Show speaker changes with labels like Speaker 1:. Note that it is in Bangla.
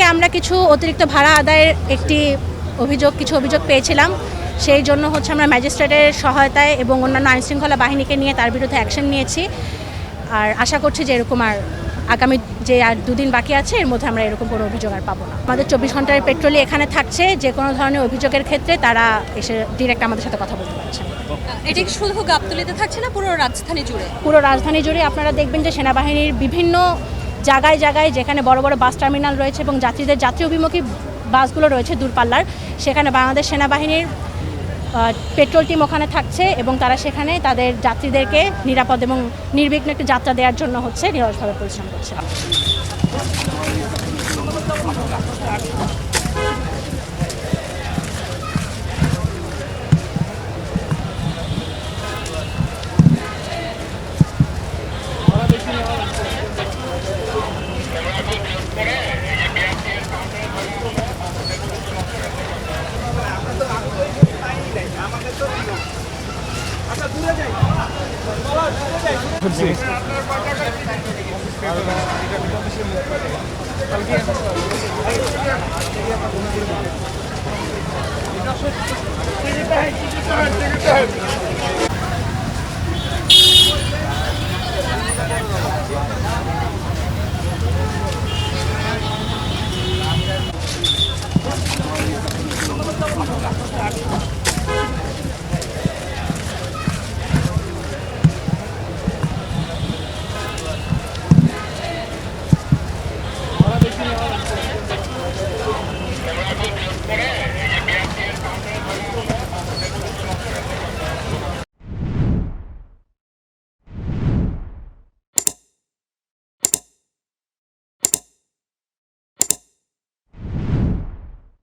Speaker 1: থেকে আমরা কিছু অতিরিক্ত ভাড়া আদায়ের কিছু অভিযোগ পেয়েছিলাম। সেই জন্য আমরা ম্যাজিস্ট্রেটের সহায়তায় এবং অন্যান্য আইনশৃঙ্খলা বাহিনীকে নিয়ে তার বিরুদ্ধে অ্যাকশন নিয়েছি। আর আশা করছি যে এরকম আর আগামী যে আর 2 দিন বাকি আছে এর মধ্যে আমরা এরকম কোনো অভিযোগ আর পাবো না। আমাদের 24 ঘন্টার পেট্রোলই এখানে থাকছে, যে কোনো ধরনের অভিযোগের ক্ষেত্রে তারা এসে ডিরেক্ট আমাদের সাথে কথা বলতে পারছেন।
Speaker 2: এটা শুধু গাবতলীতে থাকছে না, পুরো রাজধানী জুড়ে?
Speaker 1: পুরো রাজধানী জুড়ে আপনারা দেখবেন যে সেনাবাহিনীর বিভিন্ন জায়গায় জায়গায় যেখানে বড় বড় বাস টার্মিনাল রয়েছে এবং যাত্রী অভিমুখী বাসগুলো রয়েছে দূরপাল্লার, সেখানে বাংলাদেশ সেনাবাহিনীর পেট্রোল টিম ওখানে থাকছে এবং তারা সেখানে তাদের যাত্রীদেরকে নিরাপদ এবং নির্বিঘ্ন একটি যাত্রা দেওয়ার জন্য নিরলসভাবে পরিশ্রম করছে।